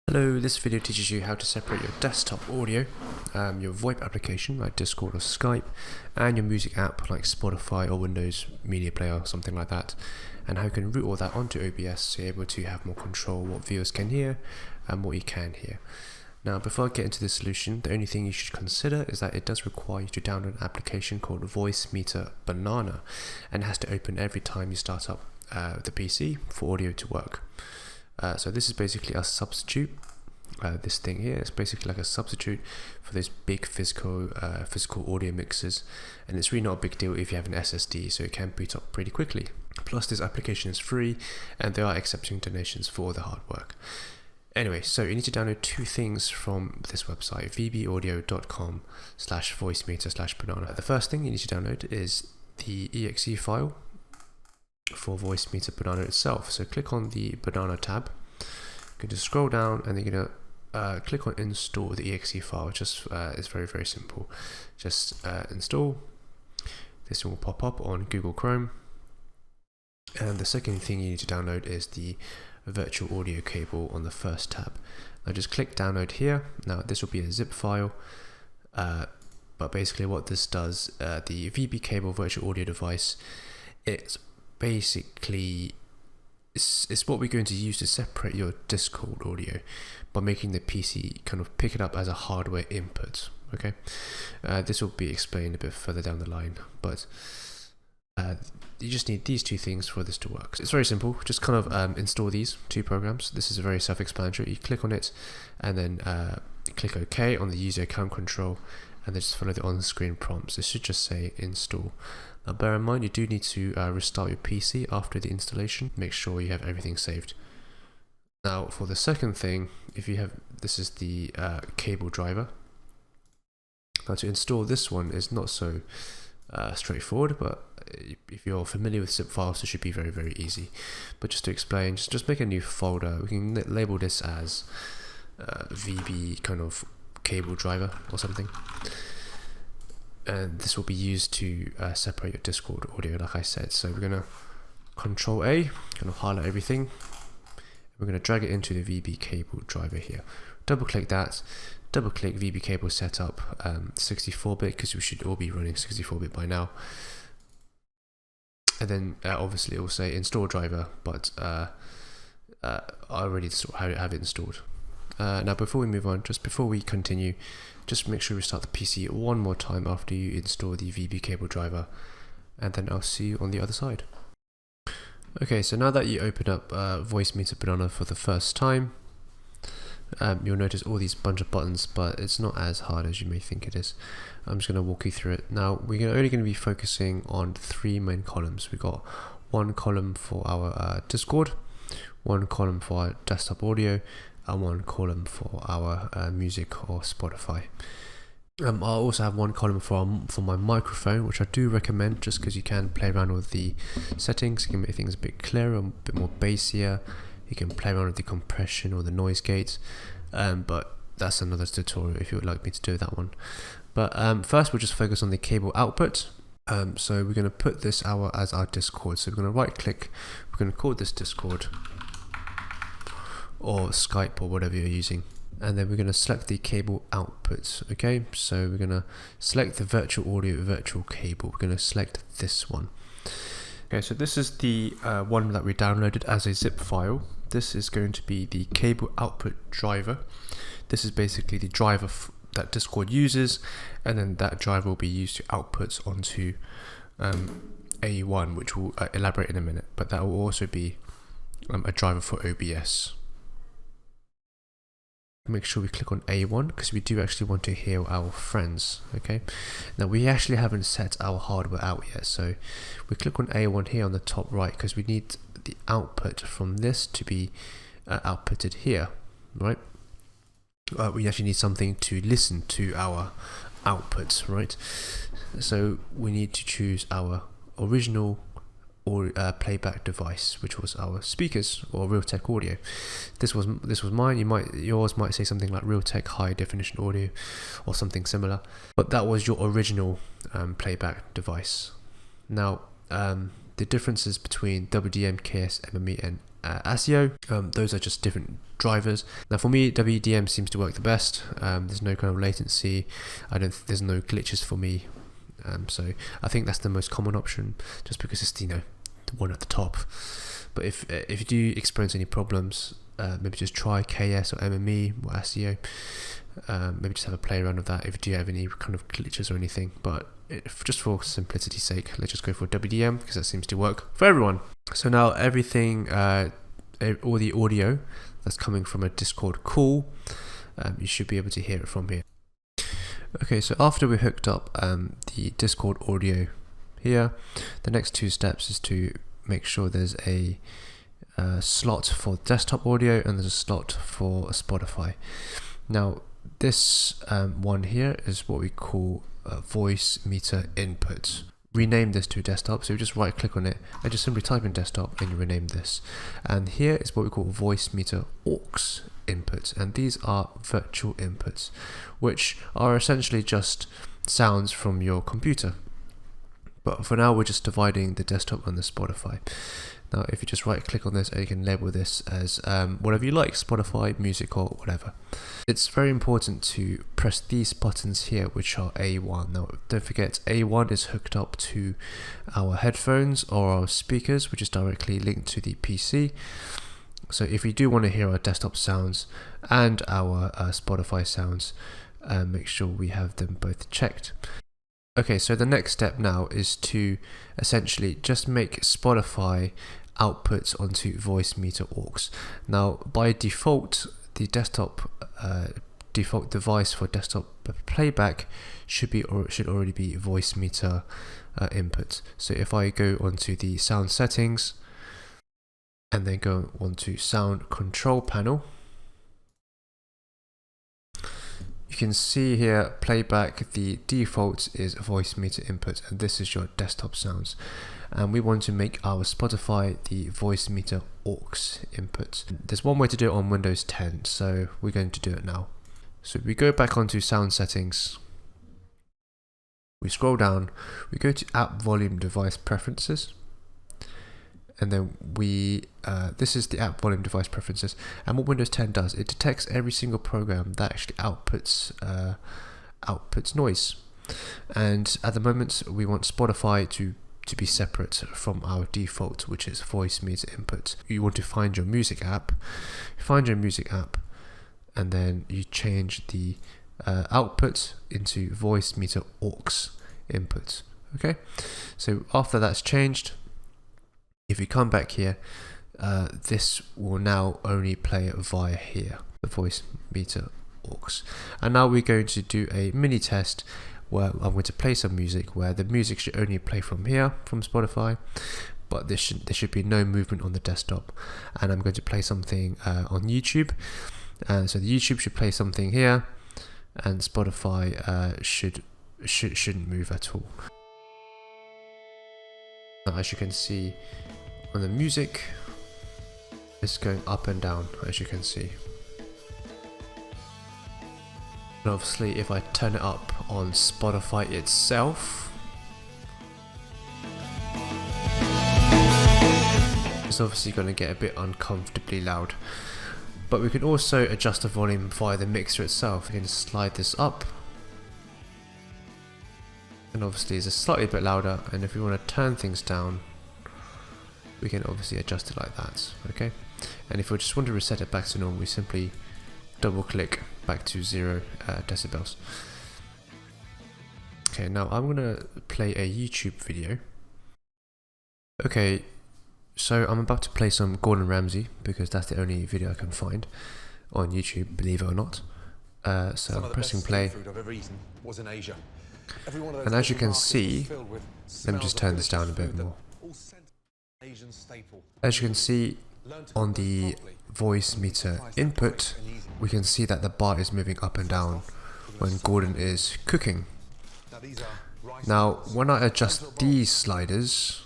Hello, this video teaches you how to separate your desktop audio, your VoIP application like Discord or Skype, and your music app like Spotify or Windows Media Player or something like that, and how you can route all that onto OBS so you're able to have more control what viewers can hear and what you can hear. Now, before I get into the solution, the only thing you should consider is that it does require you to download an application called Voicemeeter Banana, and it has to open every time you start up the PC for audio to work. So this is basically a substitute. This thing here is basically like a substitute for those big physical audio mixers, and it's really not a big deal if you have an SSD, so it can boot up pretty quickly. Plus, this application is free, and they are accepting donations for all the hard work. Anyway, so you need to download two things from this website, vbaudio.com/voicemeter/banana. The first thing you need to download is the exe file for Voicemeeter Banana itself. So click on the Banana tab. You can just scroll down and you're gonna click on install the exe file. It's very, very simple. Just install. This will pop up on Google Chrome. And the second thing you need to download is the virtual audio cable on the first tab. Now just click download here. Now this will be a zip file. But basically what this does, the VB cable virtual audio device, it's basically it's what we're going to use to separate your Discord audio by making the PC kind of pick it up as a hardware input. Okay, this will be explained a bit further down the line, but you just need these two things for this to work. So it's very simple. Just kind of install these two programs. This is very self-explanatory. You click on it and then click OK on the user account control, and then just follow the on-screen prompts. It should just say install. Now bear in mind, you do need to restart your PC after the installation. Make sure you have everything saved. Now for the second thing, this is the cable driver. Now to install this one is not so straightforward, but if you're familiar with zip files, it should be very, very easy. But just to explain, just make a new folder. We can label this as VB kind of cable driver or something. And this will be used to separate your Discord audio, like I said. So we're gonna Control A, kind of highlight everything. We're gonna drag it into the VB cable driver here. Double click that. Double click VB cable setup 64-bit, because we should all be running 64-bit by now. And then obviously it will say install driver, but I already have it installed. Now before we move on, just before we continue, just make sure we start the PC one more time after you install the VB cable driver, and then I'll see you on the other side. Okay, so now that you open up Voicemeeter Banana for the first time, you'll notice all these bunch of buttons, but it's not as hard as you may think it is. I'm just going to walk you through it. Now we're only going to be focusing on three main columns. We've got one column for our Discord, one column for our desktop audio, and one column for our music or Spotify. I'll also have one column for my microphone, which I do recommend just because you can play around with the settings. You can make things a bit clearer, a bit more bassier. You can play around with the compression or the noise gates, but that's another tutorial if you would like me to do that one. But first we'll just focus on the cable output. So we're going to put this as our Discord. So we're going to right click, we're going to call this Discord or Skype or whatever you're using, and then we're going to select the cable output. Okay, so we're going to select the virtual audio virtual cable. We're going to select this one. Okay, so this is the one that we downloaded as a zip file. This is going to be the cable output driver. This is basically the driver that Discord uses, and then that driver will be used to output onto A1, which we'll elaborate in a minute, but that will also be a driver for OBS. Make sure we click on A1 because we do actually want to hear our friends. Okay, now we actually haven't set our hardware out yet, so we click on A1 here on the top right because we need the output from this to be outputted here, right? We actually need something to listen to our outputs, right? So we need to choose our original or playback device, which was our speakers or Realtek audio. This was mine. Yours might say something like Realtek high definition audio or something similar, but that was your original playback device. Now the differences between WDM, KS, MME and ASIO. Those are just different drivers. Now for me, WDM seems to work the best. There's no kind of latency. There's no glitches for me. So I think that's the most common option, just because it's the one at the top. But if you do experience any problems, maybe just try KS or MME or ASIO. Maybe just have a play around with that if you do have any kind of glitches or anything. But just for simplicity's sake, let's just go for WDM, because that seems to work for everyone. So now everything, all the audio that's coming from a Discord call, you should be able to hear it from here. Okay, so after we hooked up the Discord audio here, the next two steps is to make sure there's a slot for desktop audio and there's a slot for Spotify. Now this one here is what we call voice meter input. Rename this to desktop, so you just right click on it and just simply type in desktop and you rename this. And here is what we call voice meter aux inputs, and these are virtual inputs, which are essentially just sounds from your computer. But for now we're just dividing the desktop and the Spotify. Now if you just right click on this, you can label this as whatever you like, Spotify, music, or whatever. It's very important to press these buttons here, which are A1. Now don't forget, A1 is hooked up to our headphones or our speakers, which is directly linked to the PC. So if you do want to hear our desktop sounds and our Spotify sounds, make sure we have them both checked. Okay, so the next step now is to essentially just make Spotify outputs onto voice meter aux. Now by default, the desktop default device for desktop playback should already be voice meter input. So if I go onto the sound settings and then go onto sound control panel, you can see here playback, the default is voice meter input, and this is your desktop sounds. And we want to make our Spotify the voice meter aux input. There's one way to do it on Windows 10, so we're going to do it now. So we go back onto sound settings, we scroll down, we go to app volume device preferences, and then this is the app volume device preferences. And what Windows 10 does, it detects every single program that actually outputs noise. And at the moment we want Spotify to be separate from our default, which is voice meter input. You want to find your music app, and then you change the output into voice meter aux input. Okay, so after that's changed, if you come back here, this will now only play via here, the voice meter aux. And now we're going to do a mini test where I'm going to play some music, where the music should only play from here, from Spotify, but there should be no movement on the desktop. And I'm going to play something on YouTube, and so the YouTube should play something here, and Spotify shouldn't move at all. Now, as you can see on the music, it's going up and down, as you can see. And obviously if I turn it up on Spotify itself, it's obviously going to get a bit uncomfortably loud. But we can also adjust the volume via the mixer itself. We can just slide this up, and obviously it's a slightly bit louder, and if we want to turn things down, we can obviously adjust it like that. Okay, and if we just want to reset it back to normal, we simply double click back to 0 decibels. Okay, now I'm gonna play a YouTube video. Okay, so I'm about to play some Gordon Ramsay because that's the only video I can find on YouTube, believe it or not. So I'm pressing play, and as you can see, let me just turn this down a bit more. As you can see on the voice meter input, we can see that the bar is moving up and down when Gordon is cooking. Now when I adjust these sliders,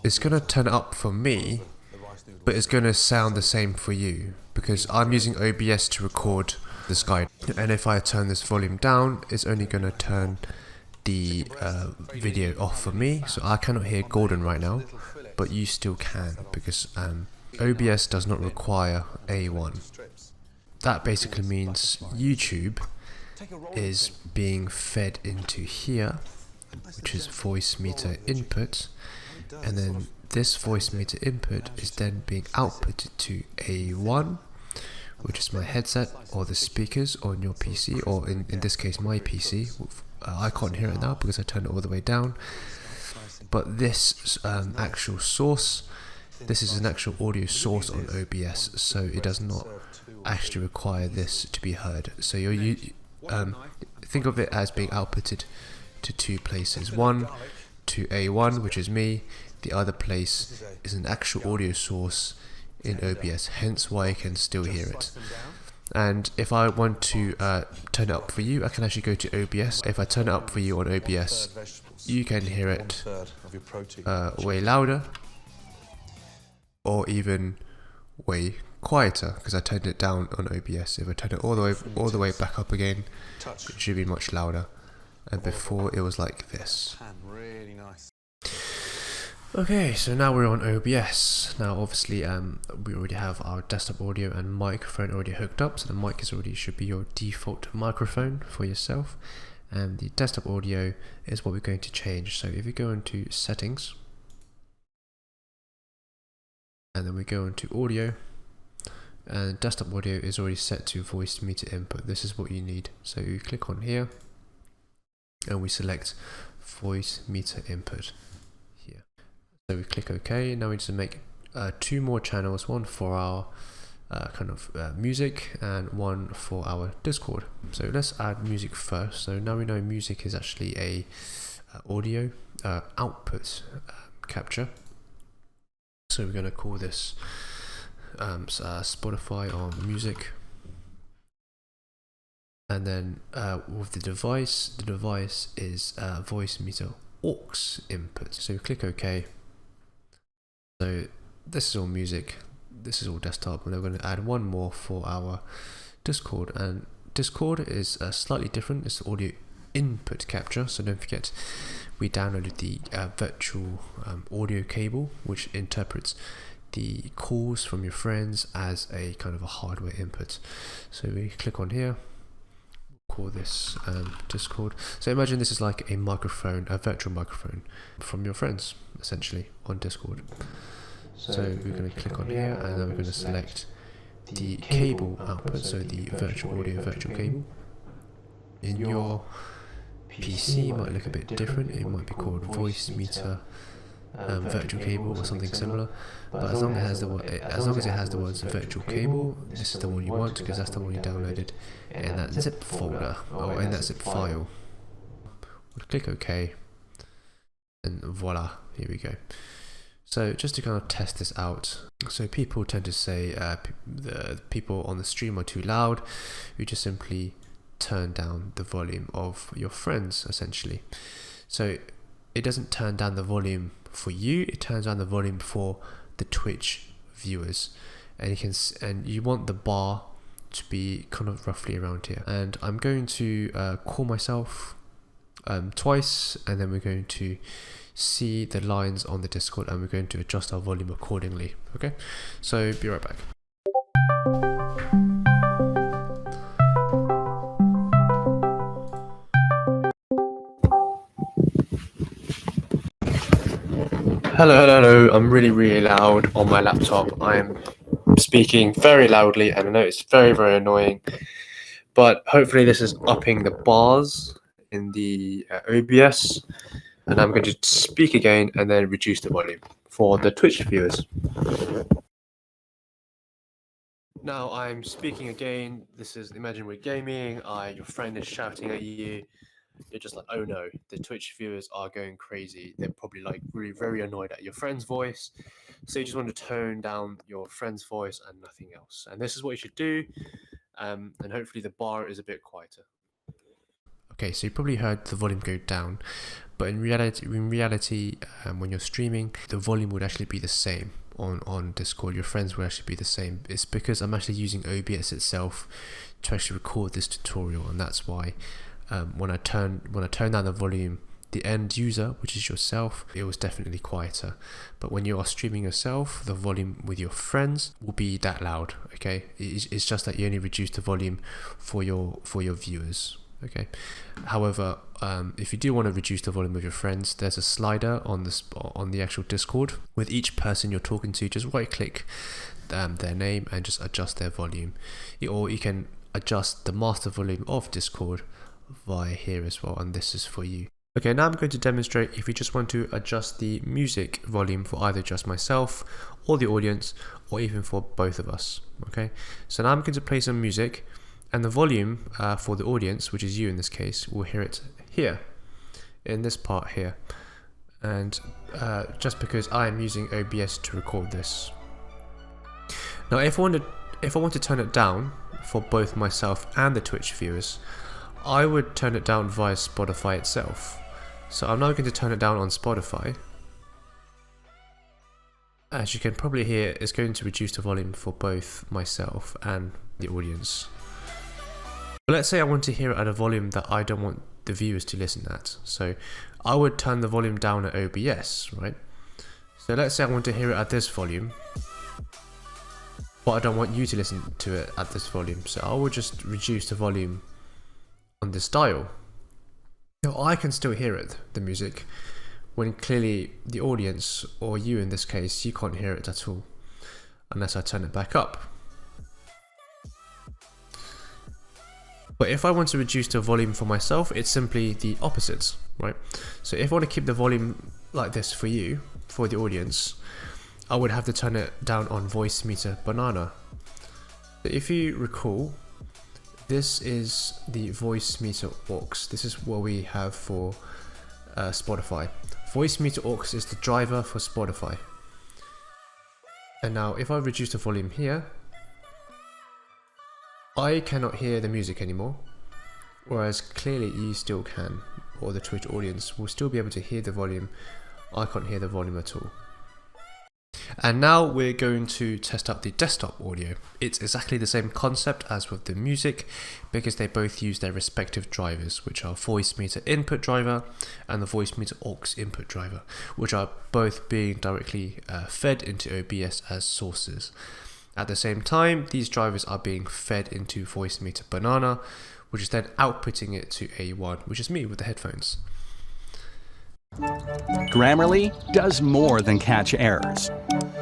it's going to turn up for me, but it's going to sound the same for you because I'm using OBS to record this guide. And if I turn this volume down, it's only going to turn the video off for me, so I cannot hear Gordon right now, but you still can, because OBS does not require A1. That basically means YouTube is being fed into here, which is voice meter input, and then this voice meter input is then being outputted to A1, which is my headset or the speakers on your PC, or in this case my PC. I can't hear it now because I turned it all the way down, but this actual source, this is an actual audio source on OBS, so it does not actually require this to be heard. So you think of it as being outputted to two places, one to A1, which is me, the other place is an actual audio source in OBS, hence why I can still hear it. And if I want to turn it up for you, I can actually go to OBS. If I turn it up for you on OBS, you can hear it way louder or even way quieter because I turned it down on OBS. If I turn it all the way back up again, it should be much louder. And before it was like this. Okay, so now we're on OBS. Now obviously we already have our desktop audio and microphone already hooked up, so the mic should be your default microphone for yourself, and the desktop audio is what we're going to change. So if you go into settings and then we go into audio, and desktop audio is already set to voice meter input. This is what you need. So you click on here and we select voice meter input here. So we click OK. Now we need to make two more channels, one for our music and one for our Discord. So let's add music first. So now we know music is actually a audio output capture. So we're going to call this Spotify or music. And then with the device is voice meter aux input. So click OK. So this is all music, this is all desktop, and we're going to add one more for our Discord. And Discord is slightly different. It's audio input capture. So don't forget, we downloaded the virtual audio cable, which interprets the calls from your friends as a kind of a hardware input. So we click on here. Call this Discord. So imagine this is like a microphone, a virtual microphone from your friends, essentially, on Discord. So we're going to click on here, and then we're going to select the cable output, so the virtual audio virtual cable. In your PC, it might look a bit different. It might be called voice meter virtual cable or something similar, but as long as it has the words virtual cable, this is the one you want because that's the one you downloaded in that zip folder or in that zip file. We'll click OK, and voila, here we go. So just to kind of test this out, so people tend to say the people on the stream are too loud. You just simply turn down the volume of your friends, essentially. So it doesn't turn down the volume for you, it turns down the volume for the Twitch viewers, and you want the bar to be kind of roughly around here. And I'm going to call myself twice, and then we're going to see the lines on the Discord, and we're going to adjust our volume accordingly. Okay, so be right back. Hello, I'm really loud on my laptop. I'm speaking very loudly, and I know it's very annoying, but hopefully this is upping the bars in the OBS, and I'm going to speak again and then reduce the volume for the Twitch viewers. Now I'm speaking again. This is, imagine we're gaming, your friend is shouting at you. You're just like, oh no, the Twitch viewers are going crazy. They're probably like really very annoyed at your friend's voice. So you just want to tone down your friend's voice and nothing else. And this is what you should do. And hopefully the bar is a bit quieter. Okay, so you probably heard the volume go down, but in reality, when you're streaming, the volume would actually be the same on Discord. Your friends will actually be the same. It's because I'm actually using OBS itself to actually record this tutorial, and that's why when I turn down the volume the end user, which is yourself, it was definitely quieter. But when you are streaming yourself, the volume with your friends will be that loud. Okay, it's just that you only reduce the volume for your viewers. Okay. However, if you do want to reduce the volume of your friends, there's a slider on the actual Discord. With each person you're talking to, just right click their name and just adjust their volume. Or you can adjust the master volume of Discord via here as well, and this is for you. Okay, now I'm going to demonstrate if you just want to adjust the music volume for either just myself or the audience, or even for both of us. Okay, so now I'm going to play some music. And the volume for the audience, which is you in this case, will hear it here, in this part here. And just because I am using OBS to record this. Now if I want to turn it down for both myself and the Twitch viewers, I would turn it down via Spotify itself. So I'm now going to turn it down on Spotify. As you can probably hear, it's going to reduce the volume for both myself and the audience. Let's say I want to hear it at a volume that I don't want the viewers to listen at. So I would turn the volume down at OBS, right? So let's say I want to hear it at this volume, but I don't want you to listen to it at this volume. So I would just reduce the volume on this dial. Now I can still hear it, the music, when clearly the audience, or you in this case, you can't hear it at all, unless I turn it back up. But if I want to reduce the volume for myself, it's simply the opposite, right? So if I want to keep the volume like this for you, for the audience, I would have to turn it down on Voice Meter Banana. If you recall, this is the Voice Meter aux. This is what we have for Spotify. Voice Meter aux is the driver for Spotify. And now if I reduce the volume here, I cannot hear the music anymore, whereas clearly you still can, or the Twitch audience will still be able to hear the volume. I can't hear the volume at all. And now we're going to test out the desktop audio. It's exactly the same concept as with the music, because they both use their respective drivers, which are Voice Meter input driver and the Voice Meter aux input driver, which are both being directly fed into OBS as sources. At the same time, these drivers are being fed into Voice Meter Banana, which is then outputting it to A1, which is me with the headphones. Grammarly does more than catch errors.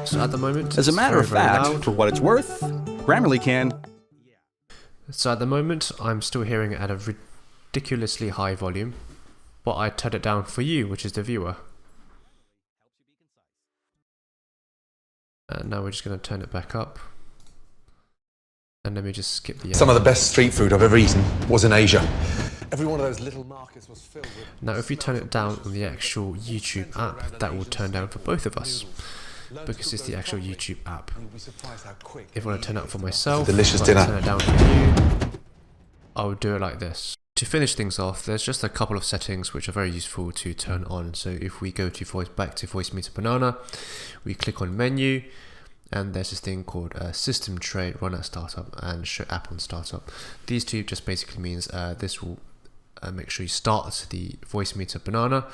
So at the moment, as a matter of fact, loud. For what it's worth, Grammarly can. So at the moment, I'm still hearing it at a ridiculously high volume, but I turned it down for you, which is the viewer. And now we're just going to turn it back up. And let me just skip the... Some of the best street food I've ever eaten was in Asia. Every one of those little markets was filled with... Now if you turn it down on the actual YouTube app, that will turn down for both of us, because it's the actual YouTube app. If I want to turn it up for myself, delicious dinner. Turn it down for you, I would do it like this. To finish things off, there's just a couple of settings which are very useful to turn on. So if we go to back to Voice Meter Banana, we click on menu, and there's this thing called System Tray, Run at Startup, and Show App on Startup. These two just basically means this will make sure you start the Voice Meter Banana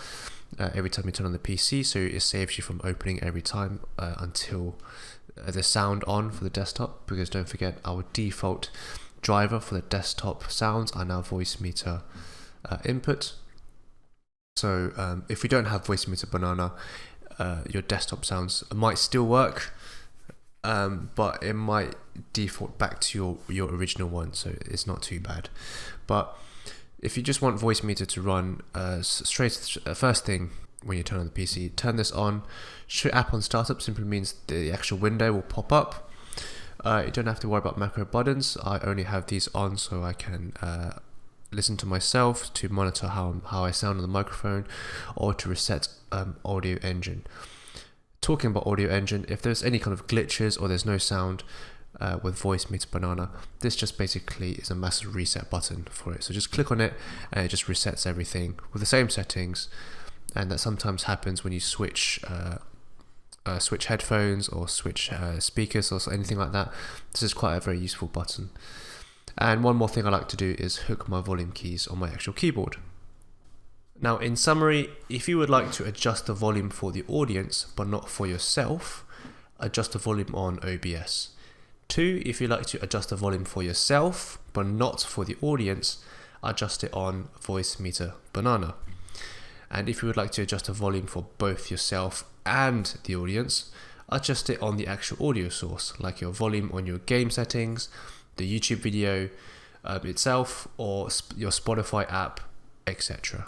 every time you turn on the PC, so it saves you from opening every time until the sound on for the desktop, because don't forget our default driver for the desktop sounds are now Voice Meter input. So if we don't have Voice Meter Banana, your desktop sounds might still work, but it might default back to your original one, so it's not too bad. But if you just want Voice Meter to run first thing when you turn on the PC, turn this on. Show App on Startup simply means the actual window will pop up. You don't have to worry about macro buttons. I only have these on so I can listen to myself, to monitor how I sound on the microphone, or to reset audio engine. Talking about audio engine, if there's any kind of glitches or there's no sound with Voice Meter Banana, this just basically is a massive reset button for it. So just click on it and it just resets everything with the same settings. And that sometimes happens when you switch headphones or switch speakers or anything like that. This is quite a very useful button. And one more thing I like to do is hook my volume keys on my actual keyboard. Now, in summary, if you would like to adjust the volume for the audience but not for yourself, adjust the volume on OBS. 2, if you like to adjust the volume for yourself but not for the audience, adjust it on Voicemeeter Banana. And if you would like to adjust the volume for both yourself and the audience, adjust it on the actual audio source, like your volume on your game settings, the YouTube video itself, or your Spotify app, etc.